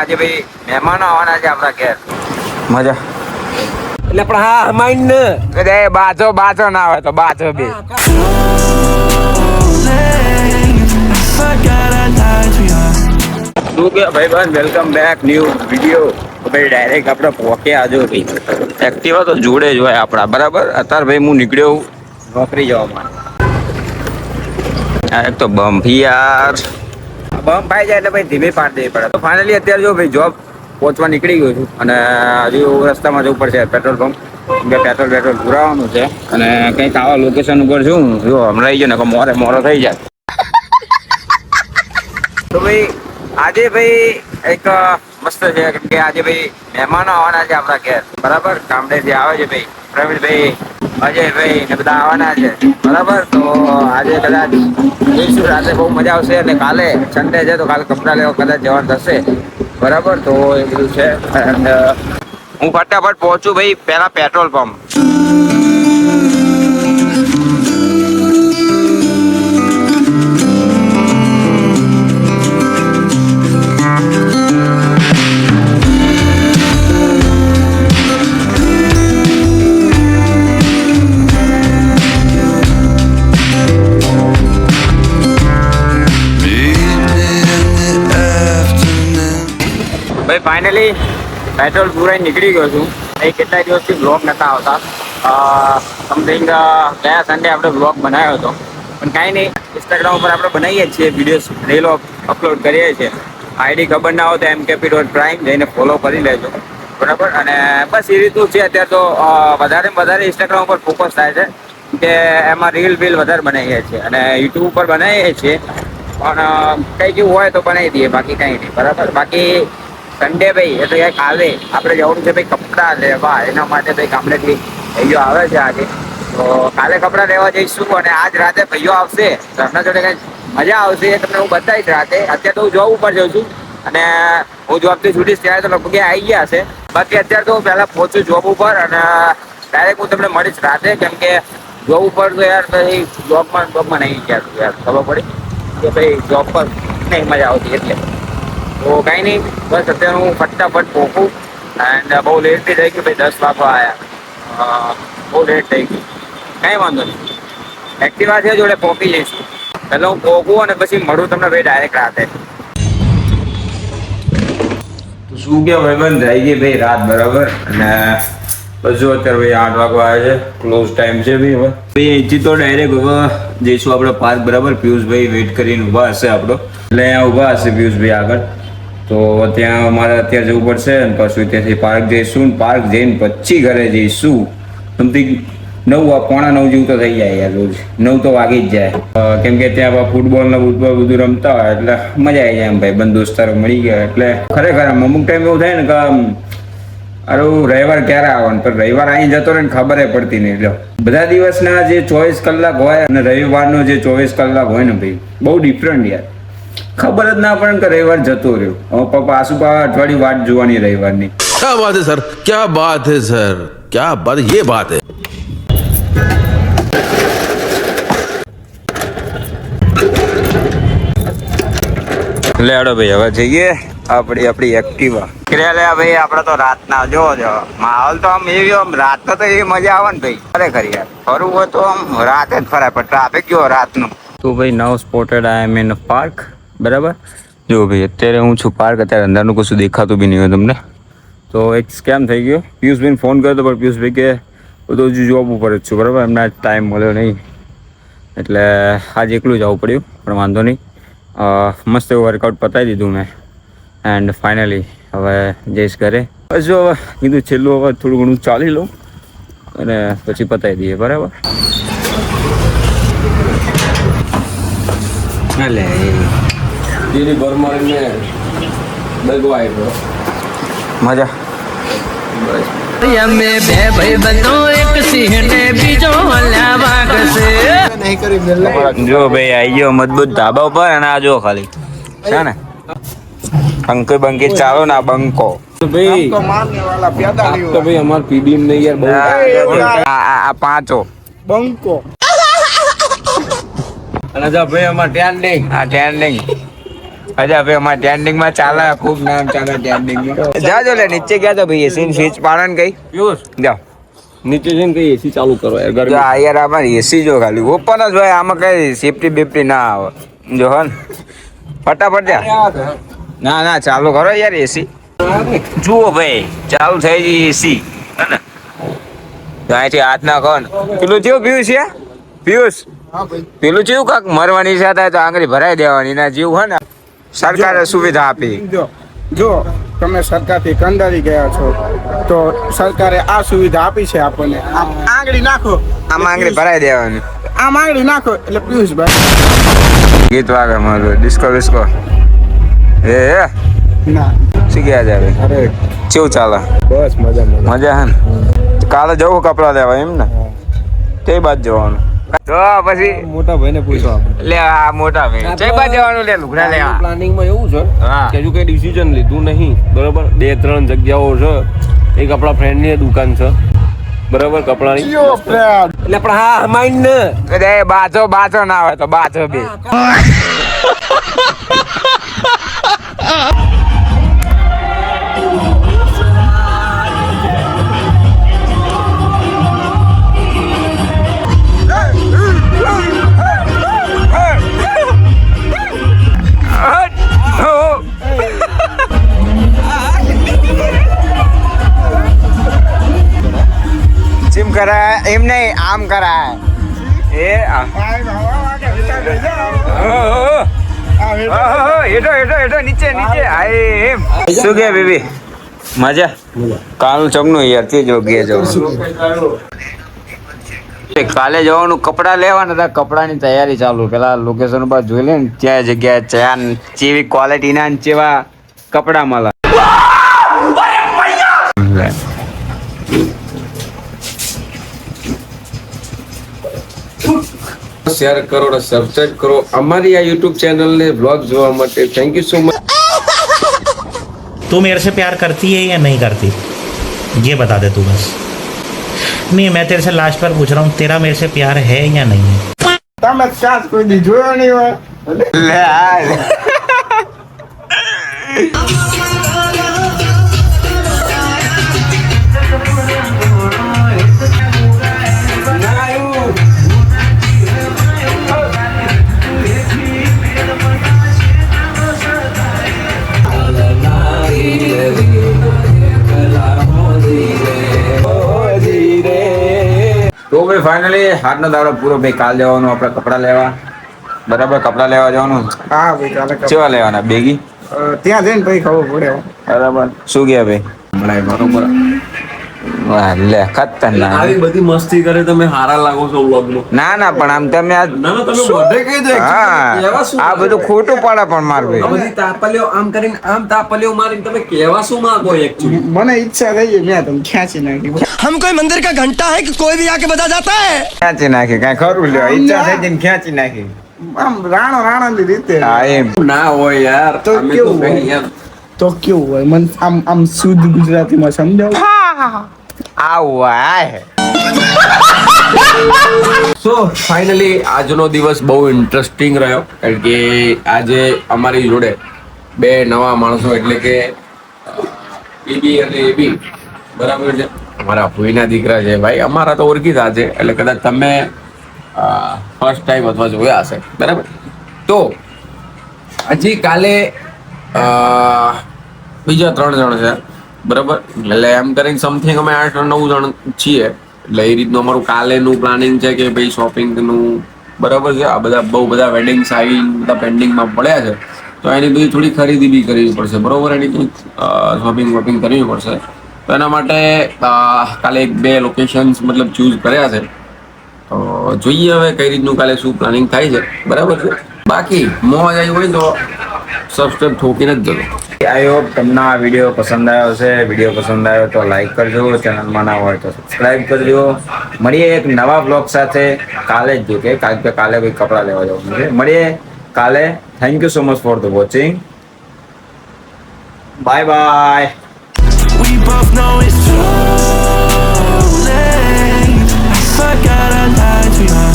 આજે ભાઈ મહેમાનો આવવાના છે આપણા ઘેર. મજા એટલે પણ હા હરમાઈન ને એ બાજો ના આવે તો બાજો બે શું કે ભાઈ બન વેલકમ બેક ન્યુ વિડીયો. ભાઈ ડાયરેક્ટ આપણે પોકે આજો ભાઈ એક્ટિવા તો જોડે જ હોય આપણા બરાબર. અત્યારે ભાઈ હું નીકળ્યો નોકરી જવા માટે. એક તો બમ્પ યાર બમ્પ આવી જાય એટલે ભાઈ ધીમે પાડ દેવી પડે. તો ફાઇનલી અત્યારે જો ભાઈ જોબ પહોંચવા નીકળી ગયો છું અને હજુ રસ્તામાં જવું પડશે પેટ્રોલ પંપ કે પેટ્રોલ પુરાવાનું છે અને કંઈક આવા લોકેશન ઉપર છું જો હમણાં આવી ગયો ને મોરો થઈ જાય. તો ભાઈ આજે ભાઈ એક મસ્ત છે કેમ કે આજે ભાઈ મહેમાનો આવવાના છે આપણા ઘેર બરાબર. ગામડેથી આવે છે ભાઈ પ્રવીણભાઈ અજયભાઈ ને બધા આવવાના છે બરાબર. તો આજે કદાચ જઈશું રાતે બહુ મજા આવશે અને કાલે સન્ડે છે તો કાલે કપડાં લેવા કદાચ જવાનું થશે બરાબર. તો એ બધું છે એન્ડ હું ફટાફટ પહોંચું ભાઈ પહેલા પેટ્રોલ પંપ. ભાઈ ફાઇનલી પેટ્રોલ પૂરાઈ નીકળી ગયો છું. એ કેટલા દિવસથી બ્લોગ નહોતા આવતા. સમથિંગ ગયા સન્ડે આપણે બ્લોગ બનાવ્યો હતો પણ કાંઈ નહીં ઇન્સ્ટાગ્રામ ઉપર આપણે બનાવીએ જ છીએ વિડીયોઝ રીલો અપલોડ કરીએ છીએ. આઈડી ખબર ના હોય તો mkp.prime જઈને ફોલો કરી લેજો બરાબર. અને બસ એ રીતનું છે અત્યારે તો વધારે ઇન્સ્ટાગ્રામ ઉપર ફોકસ થાય છે કે એમાં રીલ વધારે બનાવીએ છીએ અને યુટ્યુબ ઉપર બનાવીએ છીએ પણ કંઈક એવું હોય તો બનાવી દઈએ બાકી કંઈ નહીં બરાબર. બાકી સન્ડે ભાઈ એટલે ક્યાંક આવે આપણે જવાનું છે ભાઈ કપડાં લેવા. એના માટે ભાઈ ગામડેથી ભાઈઓ આવે છે આજે તો કાલે કપડાં લેવા જઈશું અને આજ રાતે ભાઈઓ આવશે તો એમના જોડે કંઈક મજા આવશે એ તમને હું બતાવીશ રાતે. અત્યારે તો હું જોબ ઉપર જાઉં છું અને હું જોબથી છૂટીશ ત્યારે તો લગભગ આવી ગયા હશે. બાકી અત્યારે તો હું પહેલાં પહોંચું જોબ ઉપર અને ડાયરેક્ટ હું તમને મળીશ રાતે કેમ કે જોબ ઉપર તો યાર ભાઈ જોબમાં નહીં ગયા યાર ખબર પડી કે ભાઈ જોબ પર નહીં મજા આવતી એટલે. તો કાંઈ નહીં બસ અત્યારે હું ફટાફટ પહોંચું એન્ડ બહુ લેટ બી થઈ ગયું ભાઈ 10 વાગવા આવ્યા. બહુ લેટ થઈ ગયું કાંઈ વાંધો નહીં એક્ટિવા છે જોડે પહોંચી જઈશું. પહેલાં હું પહોંચું અને પછી મળું તમને ભાઈ ડાયરેક્ટ રાતે. તો શું કે ભાઈ બંધ થઈ ગઈ ભાઈ રાત બરાબર અને બસ જો અત્યારે ભાઈ 8 વાગવા આવે છે ક્લોઝ ટાઈમ છે ભાઈ. હવે ભાઈ અહીંથી તો ડાયરેક્ટ હવે જઈશું આપણે પાર્ક બરાબર. પિયુષભાઈ વેઇટ કરીને ઊભા હશે આપણો એટલે અહીંયા ઊભા હશે પિયુષભાઈ આગળ. તો ત્યાં અમારે અત્યારે જવું પડશે અને પછી ત્યાંથી પાર્ક જઈશું. પાર્ક જઈને પછી ઘરે જઈશું. સમથિંગ 9:15 જેવું તો થઈ જાય યાર રોજ 9 તો વાગી જ જાય કેમ કે ત્યાં ફૂટબોલ બધું રમતા હોય એટલે મજા આવી જાય એમ ભાઈ બંધ દોસ્તારો મળી ગયા એટલે ખરેખર અમુક ટાઈમ એવું થાય ને કે અરે રવિવાર ક્યારે આવવાનું પણ રવિવાર અહીં જતો રહે ને ખબર પડતી નહીં. એટલે બધા દિવસના જે 24 કલાક હોય અને રવિવારનો જે 24 કલાક હોય ને ભાઈ બહુ ડિફરન્ટ યાર. ખબર જ ના પડે કે રવિવાર જતો રહ્યો. હવે પપ્પા અઠવાડિયું વાટ જોવાની રવિવારની. क्या बात है सर, क्या बात है सर, क्या बात, ये बात है. લેડો ભાઈ હવે જઈએ આપણી એક્ટિવા. લે ભાઈ આપણે તો રાતના જો માહોલ તો આમ એવી આમ રાતનો તો એવી મજા આવે ને ભાઈ ખરેખર યાર. ફરવું હોય તો આમ રાતે જ ફરાય પણ ટ્રાફિક જો રાતનું. તો ભાઈ નવ spotted I am in park બરાબર. જો ભાઈ અત્યારે હું છું પાર્ક. અત્યારે અંદરનું કશું દેખાતું બી નહીં હોય તમને. તો એક સ્કેમ થઈ ગયો. પિયુષભાઈને ફોન કર્યો પણ પિયુષભાઈ કે હું તો હજુ જોબ ઉપર જ છું બરાબર. એમને ટાઈમ મળ્યો નહીં એટલે આજે એકલું જવું પડ્યું પણ વાંધો નહીં. મસ્ત એવું વર્કઆઉટ પતાવી દીધું મેં એન્ડ ફાઇનલી હવે જઈશ ઘરે. બસ જો હવે કીધું છેલ્લું હવે થોડું ઘણું ચાલી લઉં અને પછી પતાવી દઈએ બરાબર. એટલે જેની બરમારીને દગો આવ્યો મજા અમે બે ભાઈ બંધો એક સિંહને બીજો લાવાગશે. જો ભાઈ આવી ગયો મજબૂત ધાબા ઉપર અને આ જો ખાલી છે ને બંકી બંકી ચાલો ના બંકો ભાઈ અમાર પીડીએમ ને યાર આ પાંચો બંકો અને જા ભાઈ અમાર ટ્રેન્ડિંગ આ ટ્રેન્ડિંગ અચ્છા ભાઈ અમારે ટ્રેન્ડિંગ માં ચાલે, ખૂબ નામ ચાલે ટ્રેન્ડિંગ માં. જાજો લે નીચે ગયા તો ભાઈ એસી સ્વિચ પાડન કઈ પિયુષ જાઓ. નીચે જઈને કઈ એસી ચાલુ કરો યાર, જો ગરમી. આ યાર આમાં એસી જો ખાલી ઓપન જ હોય, આમાં કઈ સેફટી બેફટી ના આવે. જો હન ફટાફટ જા. ના ના ચાલુ કરો યાર એસી. જુઓ ભાઈ ચાલુ થઈ ગઈ એસી. અહીંથી હાથ નાખો ને પેલું જેવું પિયુષ છે પિયુષ પેલું જેવું કાક મરવાની ઈચ્છા થાય તો આંગળી ભરાઈ દેવાની ના જેવું હોય ને સરકારે સુવિધા આપી. જો તમે સરકારથી કંડારી ગયા છો તો સરકારે આ સુવિધા આપી છે આપણને. આમ આંગળી નાખો, આમાં આંગળી ભરાઈ દેવાની. આમ આંગળી નાખો એટલે પિયુષભાઈ ગીત વાગે મારું ડિસ્કો વિસ્કો એ ના શું ગયા જાય અરે કેવું ચાલે? બસ મજા મજા હે ને? કાલે જવું કપડા લેવા એમ ને? કઈ બાદ જવાનું? તો પછી મોટા ભાઈને પૂછો આપણે. લે આ મોટા ભાઈ કઈ બાદ જવાનું? લે લુગડા લેવા. પ્લાનિંગમાં એવું છે હા. કે હજુ કઈ ડિસિઝન લીધું નહીં, બરોબર. 2-3 જગ્યાઓ છે. એક આપણા ફ્રેન્ડની દુકાન છે, બરાબર, કપડાની. એટલે પણ હા હમાઈન ને એ બાજો ના હોય તો બાજો બે. ચીમ કરાય એમ નહીં, આમ કરાય. એ હેઠો નીચે એમ. શું કે બેબી મજા? કાલનું ચમનું યાર તે જો ગયા જવાનું. કાલે જવાનું કપડા લેવાના હતા, કપડાની તૈયારી ચાલુ. પેલા લોકેશન ઉપર જોઈ લે ને ત્યાં જગ્યાએ ચેન ચેવી ક્વોલિટીના ને ચેવા કપડા મળે. શેર કરો અને સબસ્ક્રાઇબ કરો અમારી આ YouTube ચેનલને બ્લોગ જોવા માટે. Thank you so much. तू मेरे से प्यार करती है या नहीं करती ये बता दे तू बस. नहीं मैं तेरे से लास्ट बार पूछ रहा हूँ तेरा मेरे से प्यार है या नहीं है. તમે ચાસ કોઈ દી જોયો નહીં હોય. લે આ. તો ભાઈ ફાઇનલી આજનો દાડો પૂરો. ભાઈ કાલ જવાનું આપણે કપડા લેવા, બરાબર? કપડા લેવા જવાનું. હા ભાઈ કાલે કેવા લેવાના? બેગી ત્યાં જઈને પછી ખબર પડે હો. બરાબર. શું ગયા ભાઈ? મળાય બરોબર. વાહ, લે ખતરનાક. આવી બધી મસ્તી કરે તમે હારા લાગો છો વ્લોગમાં. ના ના પણ આમ તમે આ ના ના તમે બધે કહી દો. હા આ બધું ખોટું પડે પણ માર આ ભાઈ. બધી તાપલીઓ આમ કરીને આમ તાપલીઓ મારીને તમે કહેવા શું માંગો એકચ્યુઅલી? મને ઈચ્છા થઈ મેં તમે ખેંચી નાખી. हम कोई मंदिर का घंटा है कि कोई भी आके बजा जाता है. ખેંચી નાખી કાંઈ ખરું લ્યો. ઈચ્છા થઈ જઈને ખેંચી નાખી. આમ રાણાની રીતે. હા એમ. ના હોય યાર. તો અમે કેવું કઈ હોય? યાર. તો કેવું હોય મને આમ શુદ્ધ ગુજરાતીમાં સમજાવો. આવું આય. સો ફાઇનલી આજનો દિવસ બહુ ઇન્ટરેસ્ટિંગ રહ્યો, કારણ કે આજે અમારી જોડે બે નવા માણસો એટલે કે બીબી અને એબી, બરાબર છે, અમારા ભૂઈના દીકરા છે ભાઈ. અમારા તો ઓળખીતા છે એટલે કદાચ તમે ફર્સ્ટ ટાઈમ અથવા જોયા હશે, બરાબર. તો હજી કાલે બીજા 3 જણ છે, બરાબર. એટલે એમ કરીને સમથિંગ અમે 8-9 જણ છીએ. એટલે એ રીતનું અમારું કાલેનું પ્લાનિંગ છે કે ભાઈ શોપિંગનું, બરાબર છે. આ બધા બહુ બધા વેડિંગ્સ આવી બધા પેન્ડિંગમાં પડ્યા છે, તો એની બધી થોડી ખરીદી બી કરવી પડશે, બરાબર. એની થોડી શોપિંગ કરવી પડશે. તો એના માટે કાલે 1-2 લોકેશન્સ મતલબ ચૂઝ કર્યા છે. તો જોઈએ હવે કઈ રીતનું કાલે શું પ્લાનિંગ થાય છે, બરાબર છે. બાકી મોજ આવી હોય તો સબસ્ક્રાઈબ ઠોકીને જ જજો. આઈ હોપ તમને આ વિડીયો પસંદ આવ્યો છે. વિડીયો પસંદ આવ્યો તો લાઈક કરજો, ચેનલમાં ના હોય તો સબસ્ક્રાઈબ કરજો. મળીએ એક નવા બ્લોગ સાથે કાલે જ. જો કે કારણ કે કાલે કોઈ કપડાં લેવા જવાનું છે. મળીએ કાલે. Thank you so much for the watching. Bye bye. We both know it's too late. I forgot our lives behind.